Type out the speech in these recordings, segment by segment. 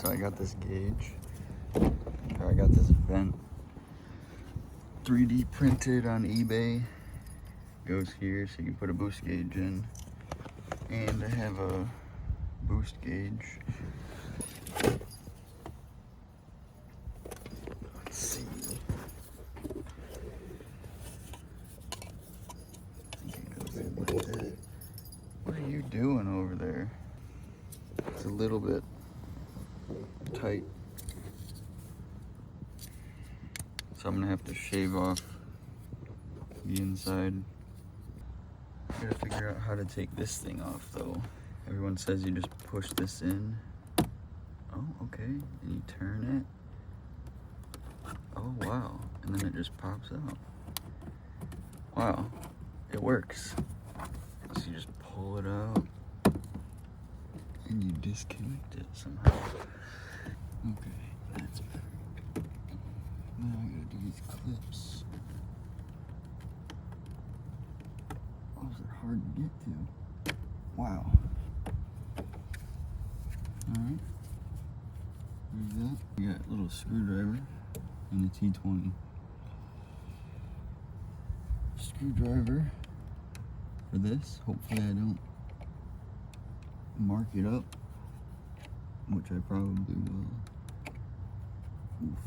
so I got this gauge. Or I got this vent 3D printed on eBay. Goes here, so you can put a boost gauge in. And I have a boost gauge. Let's see. I think it goes in like that. What are you doing over there? It's a little bit tight. So I'm gonna have to shave off the inside. I gotta figure out how to take this thing off though. Everyone says you just push this in. Oh, okay. And you turn it. Oh, wow. And then it just pops out. Wow. It works. So you just pull it out and you disconnect it somehow. Okay, that's perfect. Now I gotta do these clips. Those are hard to get to. Wow. Alright. There's that. We got a little screwdriver and a T20. Screwdriver for this. Hopefully I don't mark it up, which I probably will. Oof.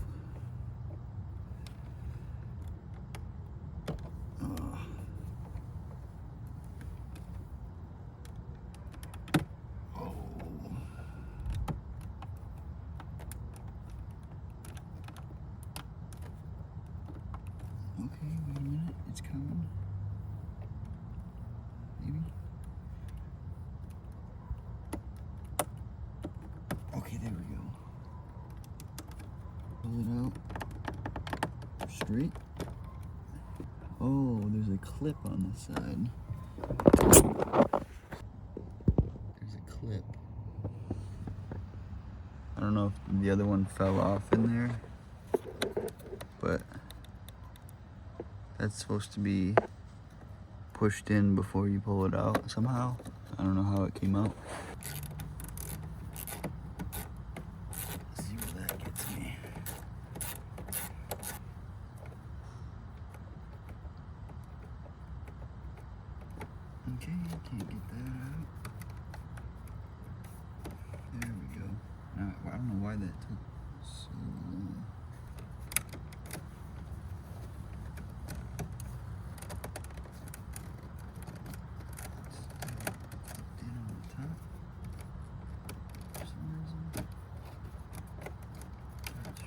Okay, wait a minute, it's coming. Maybe. Okay, there we go. Pull it out. Straight. Oh, there's a clip on the side. There's a clip. I don't know if the other one fell off in there, but that's supposed to be pushed in before you pull it out somehow. I don't know how it came out. Let's see where that gets me. Okay, can't get that out. There we go. Now, I don't know why that took so long.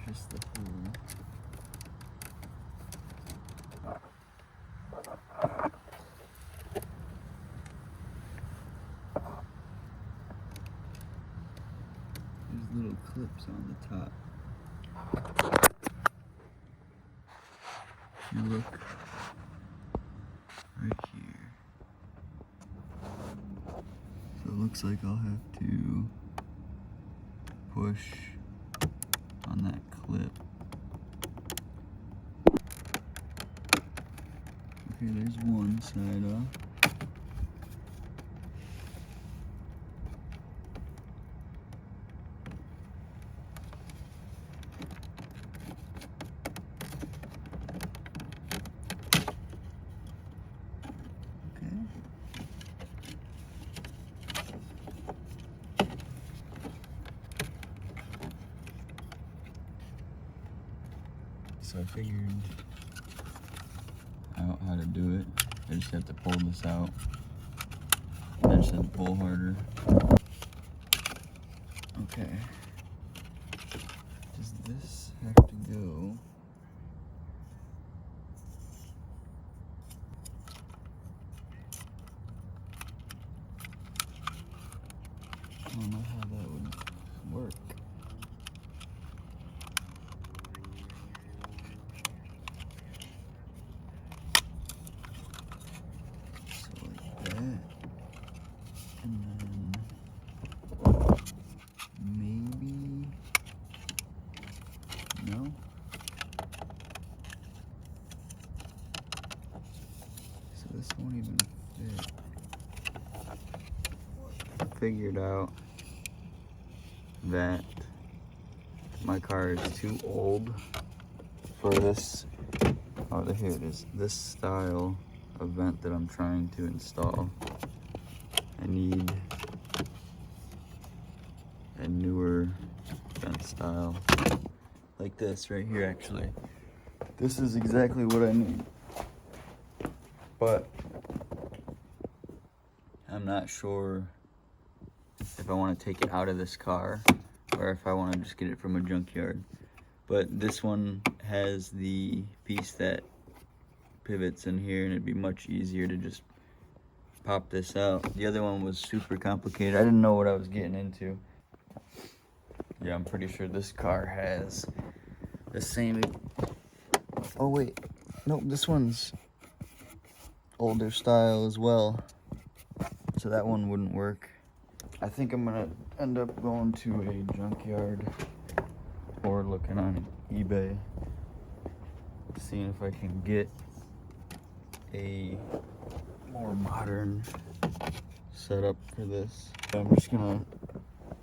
Just the hole. There's little clips on the top. If you look right here. So it looks like I'll have to push on that clip. Okay, there's one side off. Okay. So I figured out how to do it. I just have to pull this out. I just have to pull harder. Okay. Does this have to go? I don't know how that would work. And then maybe, no? So this won't even fit. I figured out that my car is too old for this. Oh, here it is. This style of vent that I'm trying to install. I need a newer vent style. Like this right here, actually. This is exactly what I need. But I'm not sure if I want to take it out of this car or if I want to just get it from a junkyard. But this one has the piece that pivots in here, and it'd be much easier to just pop this out. The other one was super complicated. I didn't know what I was getting into. Yeah, I'm pretty sure this car has the same. Oh wait, nope, this one's older style as well, so that one wouldn't work. I think I'm gonna end up going to a junkyard or looking on eBay, seeing if I can get a more modern setup for this. I'm just gonna,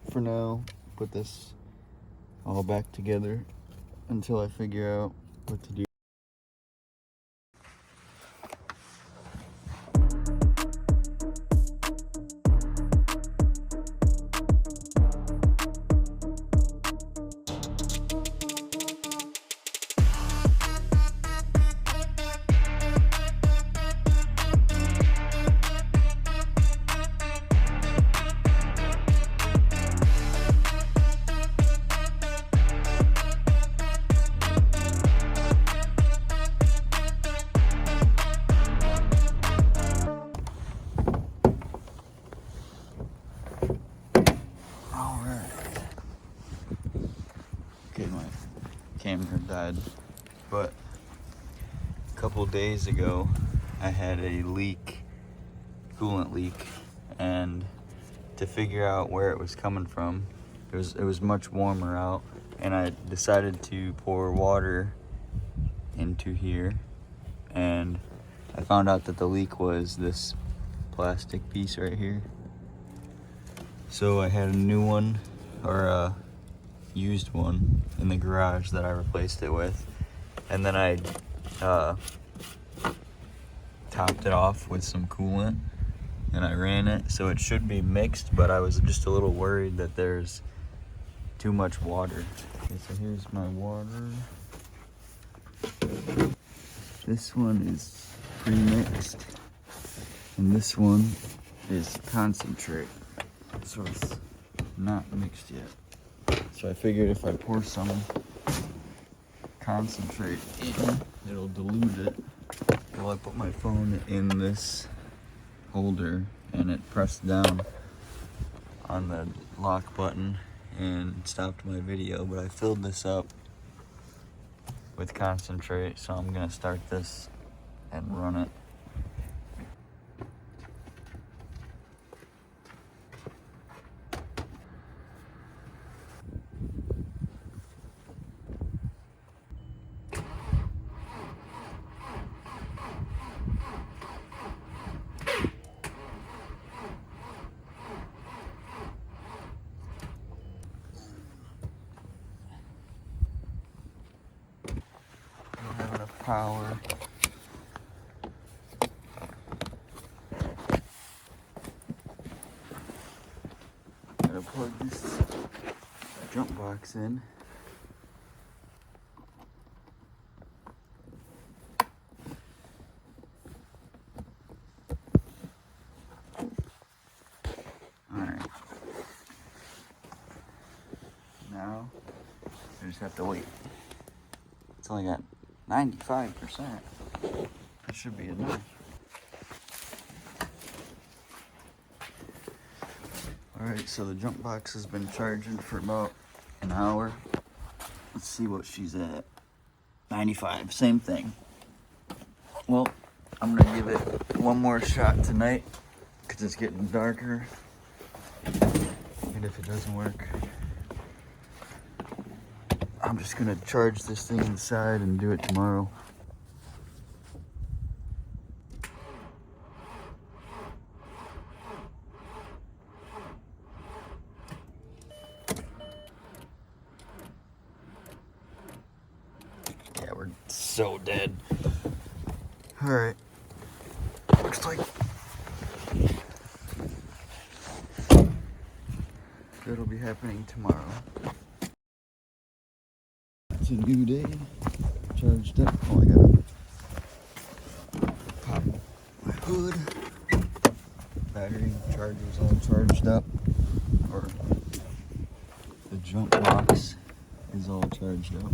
for now, put this all back together until I figure out what to do. Okay, my camera died, but a couple days ago I had a leak, coolant leak, and to figure out where it was coming from, it was much warmer out, and I decided to pour water into here, and I found out that the leak was this plastic piece right here. So I had a new one, or a used one, in the garage that I replaced it with, and then I topped it off with some coolant and I ran it, so it should be mixed, but I was just a little worried that there's too much water. Okay, so here's my water. This one is pre-mixed and this one is concentrate, so it's not mixed yet. So I figured if I pour some concentrate in, it'll dilute it. Well, I put my phone in this holder and it pressed down on the lock button and stopped my video, but I filled this up with concentrate, so I'm gonna start this and run it. Power. Gotta plug this jump box in. Alright. Now I just have to wait. It's only got 95%. That should be enough. Alright, so the jump box has been charging for about an hour. Let's see what she's at. 95, same thing. Well, I'm gonna give it one more shot tonight because it's getting darker. And if it doesn't work, I'm just gonna charge this thing inside and do it tomorrow. so dead. Alright. Looks like it'll be happening tomorrow. It's a new day. Charged up. Oh, I gotta pop my hood. Battery charger's all charged up. Or the jump box is all charged up.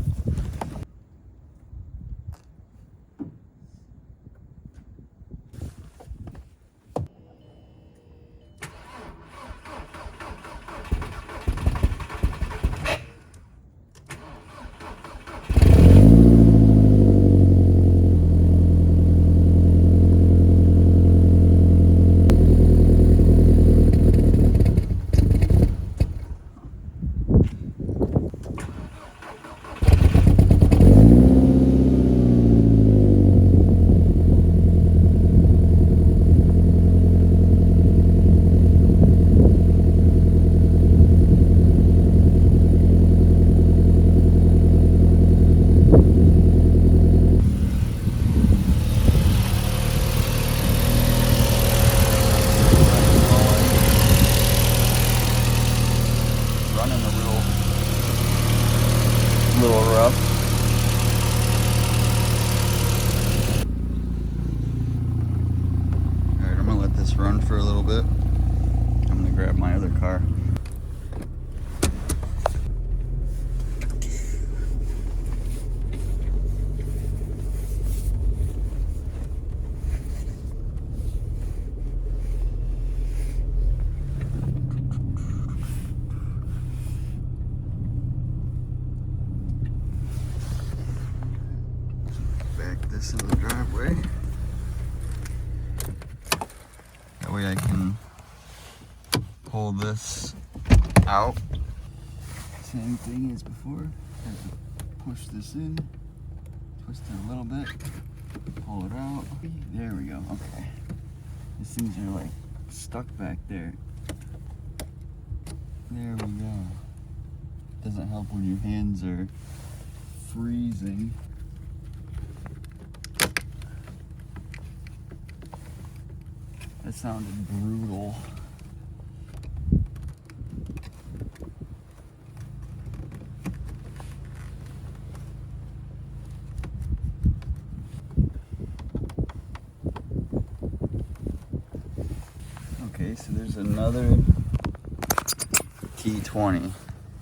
Little rough. Alright, I'm gonna let this run for a little bit. I'm gonna grab my other car. This in the driveway. That way I can pull this out. Same thing as before. Have to push this in, twist it a little bit, pull it out. There we go. Okay. These things are like stuck back there. There we go. Doesn't help when your hands are freezing. That sounded brutal. Okay, so there's another T20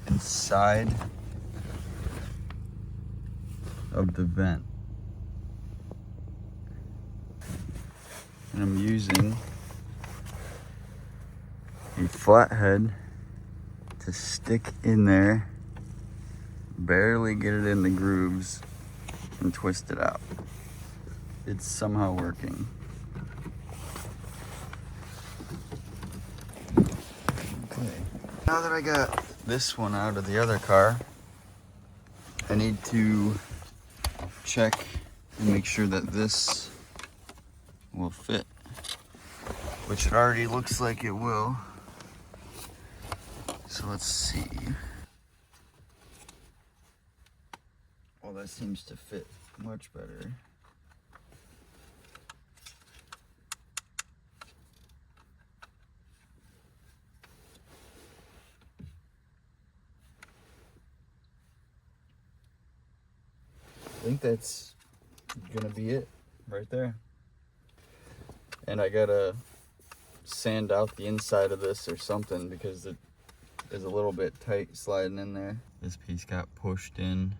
inside of the vent. And I'm using a flathead to stick in there, barely get it in the grooves, and twist it out. It's somehow working. Okay. Now that I got this one out of the other car, I need to check and make sure that this will fit, which it already looks like it will. So let's see. Well, that seems to fit much better. I think that's gonna be it right there. And I gotta sand out the inside of this or something because it is a little bit tight sliding in there. This piece got pushed in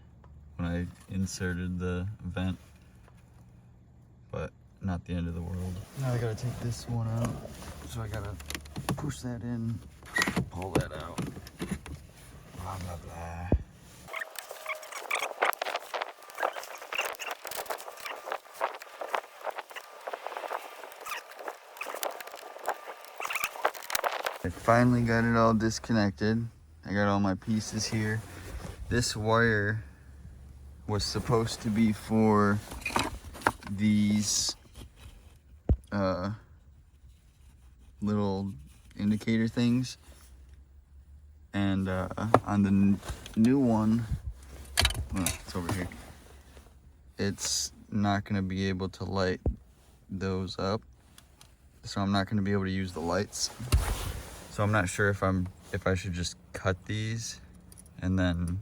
when I inserted the vent, but not the end of the world. Now I gotta take this one out, so I gotta push that in, pull that out, blah blah blah. I finally got it all disconnected. I got all my pieces here. This wire was supposed to be for these little indicator things. And on the new one, well, it's over here. it's not going to be able to light those up. So I'm not going to be able to use the lights. So I'm not sure if I should just cut these and then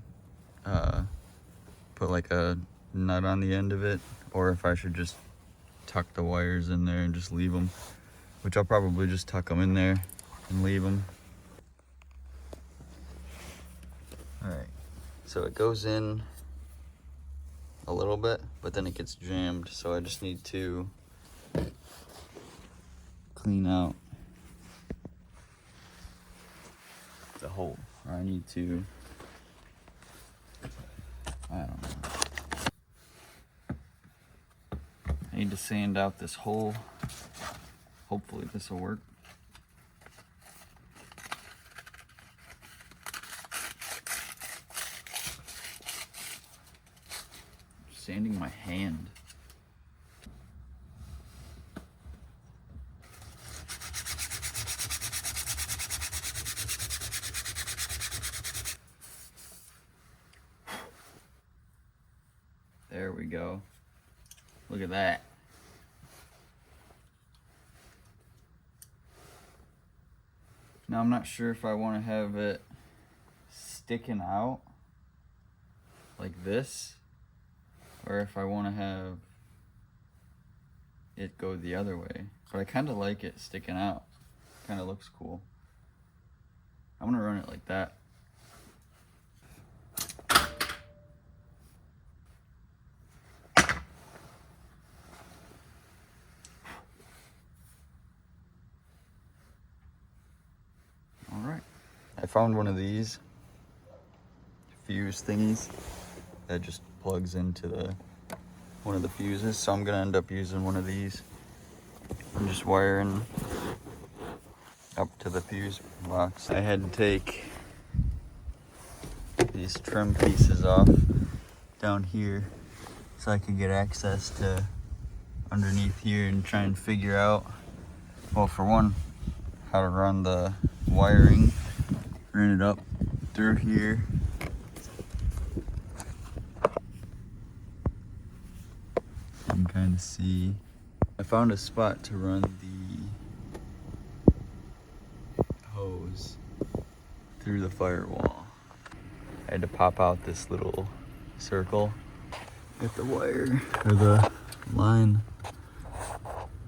put like a nut on the end of it, or if I should just tuck the wires in there and just leave them, which I'll probably just tuck them in there and leave them. All right, so it goes in a little bit, but then it gets jammed, so I just need to clean out the hole. Or I need to, I don't know. I need to sand out this hole. Hopefully this will work. Sanding my hand. There we go. Look at that. Now I'm not sure if I want to have it sticking out like this, or if I want to have it go the other way. But I kind of like it sticking out. Kind of looks cool. I'm gonna run it like that. All right. I found one of these fuse thingies that just plugs into one of the fuses, so I'm gonna end up using one of these. I'm just wiring up to the fuse box. I had to take these trim pieces off down here so I could get access to underneath here and try and figure out, well, for one, how to run the wiring, run it up through here. You can kind of see. I found a spot to run the hose through the firewall. I had to pop out this little circle, get the wire or the line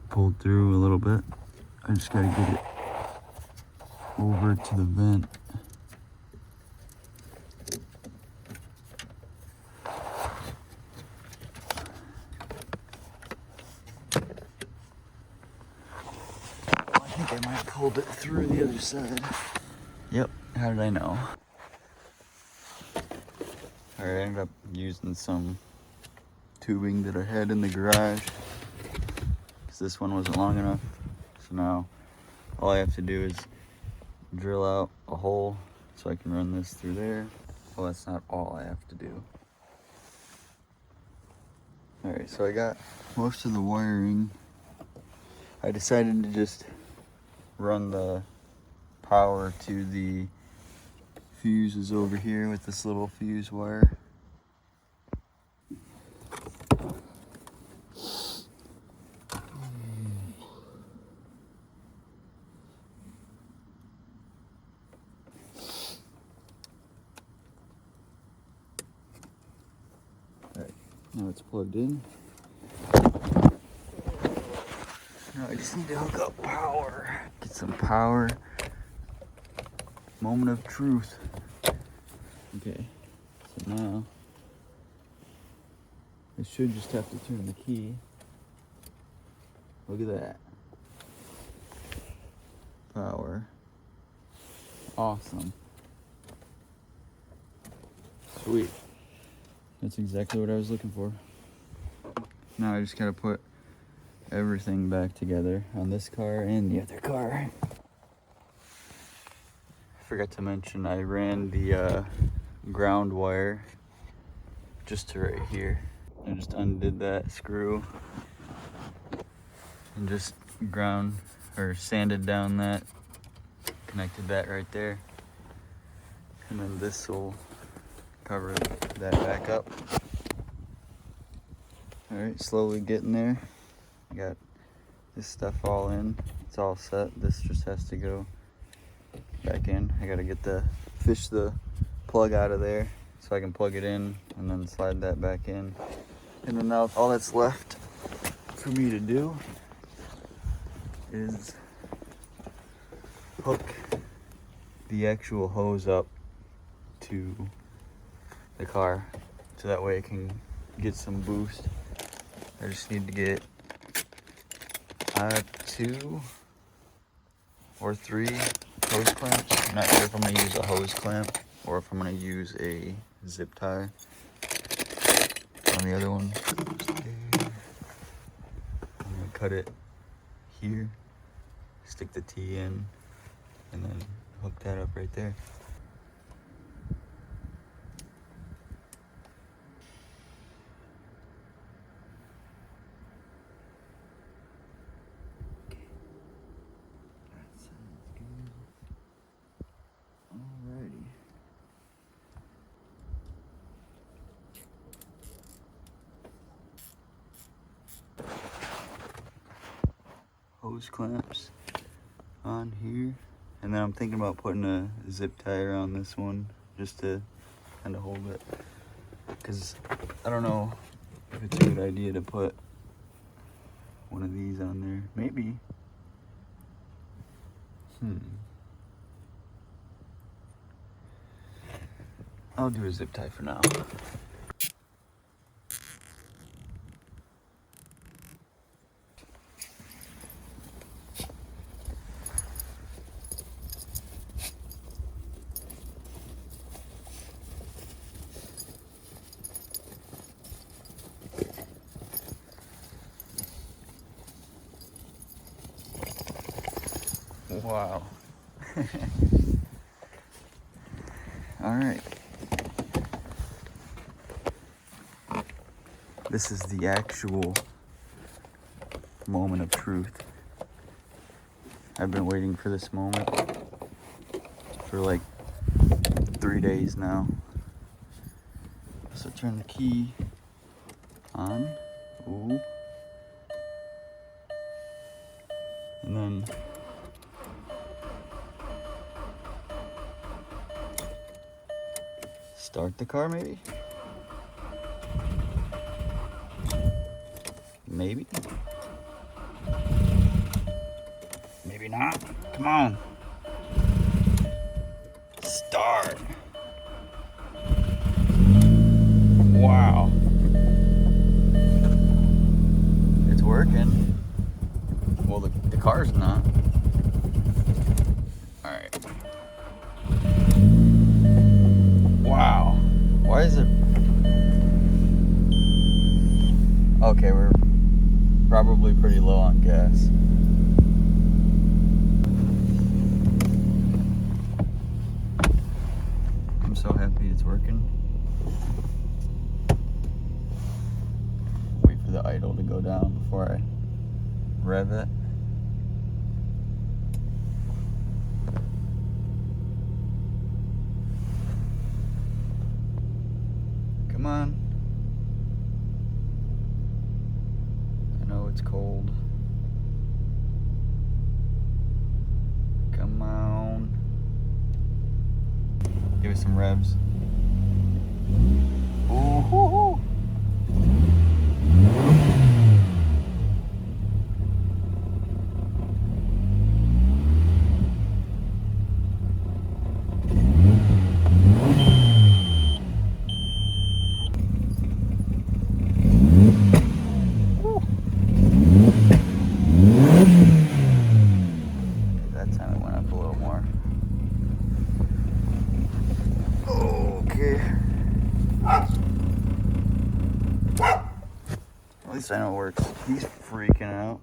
pulled through a little bit. I just gotta get it over to the vent. I think I might have pulled it through the other side. Yep, how did I know? Alright, I ended up using some tubing that I had in the garage because this one wasn't long enough. So now all I have to do is drill out a hole so I can run this through there. Well, that's not all I have to do. Alright, so I got most of the wiring. I decided to just run the power to the fuses over here with this little fuse wire. Alright, now it's plugged in. Now I just need to hook up power. Get some power. Moment of truth. Okay, so now I should just have to turn the key. Look at that. Power. Awesome. Sweet. That's exactly what I was looking for. Now I just gotta put everything back together on this car and the other car. I forgot to mention I ran the ground wire just to right here. I just undid that screw and just ground or sanded down that, connected that right there, and then this will cover that back up. Alright, slowly getting there. I got this stuff all in. It's all set. This just has to go back in. I gotta fish the plug out of there so I can plug it in and then slide that back in. And then now all that's left for me to do is hook the actual hose up to the car so that way it can get some boost. I just need to get 2 or 3 hose clamps. I'm not sure if I'm gonna use a hose clamp or if I'm gonna use a zip tie on the other one. I'm gonna cut it here, stick the T in, and then hook that up right there. Hose clamps on here, and then I'm thinking about putting a zip tie around this one just to kind of hold it, because I don't know if it's a good idea to put one of these on there. Maybe. I'll do a zip tie for now. Wow. All right. This is the actual moment of truth. I've been waiting for this moment for like 3 days now. So turn the key on. Ooh. And then start the car, maybe? Maybe? Maybe not. Come on. Start. Wow. It's working. Well, the car's not. Alright. Wow. Why is it? Okay, we're probably pretty low on gas. I'm so happy it's working. Wait for the idle to go down before I rev it. Come on. I know it's cold. Come on. Give it some revs. Ooh. That time it went up a little more. Okay. At least I know it works. He's freaking out.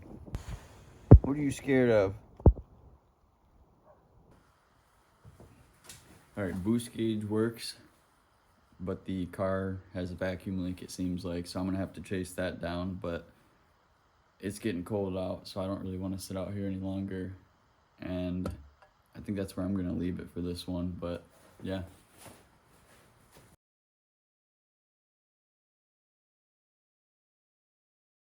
What are you scared of? Alright, boost gauge works, but the car has a vacuum leak, it seems like, so I'm gonna have to chase that down, but it's getting cold out, so I don't really want to sit out here any longer, and I think that's where I'm gonna leave it for this one. But yeah.